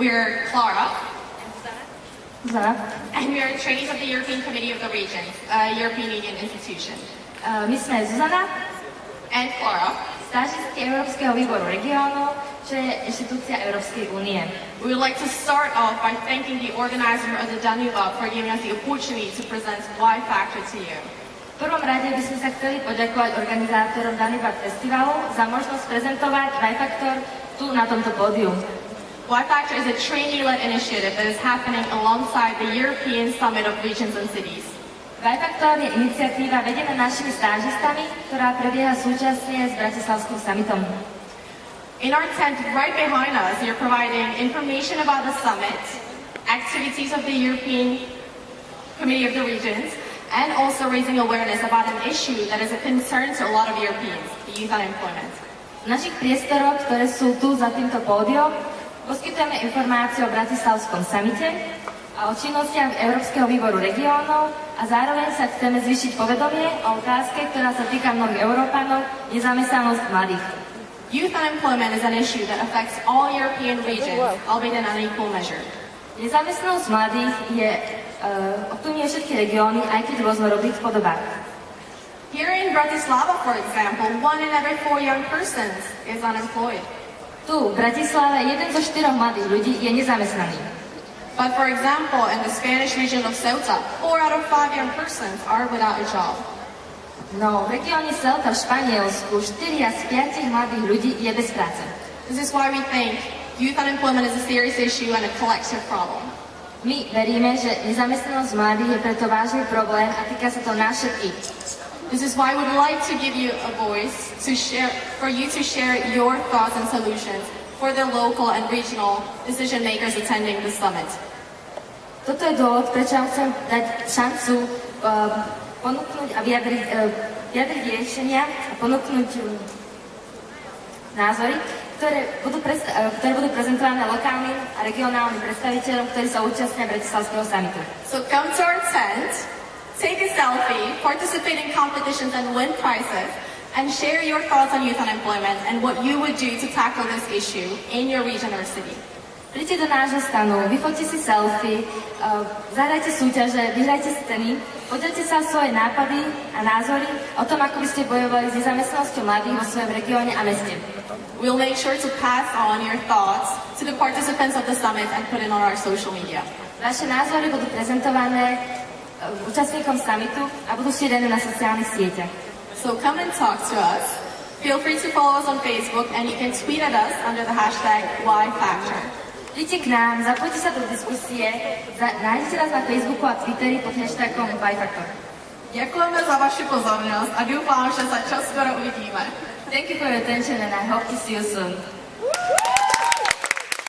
We're Clara, Zuzana. and we are trainees of the European Committee of the Regions, a European Union institution. My sme Zuzana, And Clara, stážistky Európskeho výboru regiónov, čo je inštitúcia Európskej únie. we would like to start off by thanking the organizer of the Danuba for giving us the opportunity to present Y Factor to you. V prvom rade by sme sa chceli poďakovať organizátorom Danuba festivalu za možnosť prezentovať Y-Factor tu na tomto pódiu. Y Factor is a trainee-led initiative that is happening alongside the European Summit of Regions and Cities. Y-Factor je iniciatíva vedená našimi stážistami, ktorá prebieha súčasne s Bratislavským summitom. In our tent right behind us, you're providing information about the summit, activities of the European Committee of the Regions, and also raising awareness about an issue that is a concern to a lot of Europeans, the youth unemployment. V našich priestoroch, ktoré sú tu za týmto pódiom, poskytujeme informácie o Bratislavskom samite a o činnostiach Európskeho výboru regiónov a zároveň sa chceme zvýšiť povedomie o otázke, ktorá sa týka mnohých Európanov, nezamestnanosť mladých. Youth unemployment is an issue that affects all European regions, albeit in unequal measure. Nezamestnanosť mladých je ovplyvňuje všetky regióny, aj keď v rôznorodých podobách. Here in Bratislava, for example, 1 in every 4 young persons is unemployed. Tu, v Bratislave, 1 zo 4 mladých ľudí je nezamestnaný. But for example, in the Spanish region of Ceuta, 4 out of 5 young persons are without a job. No, v regióne Ceuta v Španielsku 4 z 5 mladých ľudí je bez práce. This is why we think youth unemployment is a serious issue and a collective problem. My veríme, že nezamestnanosť mladých je preto vážny problém a týka sa to nás všetkých. This is why we'd like to give you a voice to share, for you to share your thoughts and solutions for the local and regional decision makers attending the summit. Toto je dôvod, prečo vám chcem dať šancu ponúknuť a vyjadriť riešenia a ponúknuť názory, ktoré budú prezentované lokálnym a regionálnym predstaviteľom, ktorí sa účastnia Bratislavského summitu. So come to our tent, take a selfie, participate in competitions and win prizes, and share your thoughts on youth unemployment and what you would do to tackle this issue in your region or city. Príďte do nášho stanu, vyfoťte si selfie, zahrajte súťaže, vyhrajte si ceny, podelte sa o svoje nápady a názory o tom, ako by ste bojovali s nezamestnanosťou mladých vo svojom regióne a meste. We'll make sure to pass on your thoughts to the participants of the summit and put it on our social media. Vaše názory budú prezentované účastníkom summitu a budú šírené na sociálnych sieťach. So come and talk to us. Feel free to follow us on Facebook and you can tweet at us under the hashtag YFactor. Príďte k nám, zapojte sa do diskusie, nájdete nás na Facebooku a Twitteri pod hashtagom YFactor. Ďakujeme za vašu pozornosť a dúfam, že sa čoskoro uvidíme. Thank you for your attention and I hope to see you soon.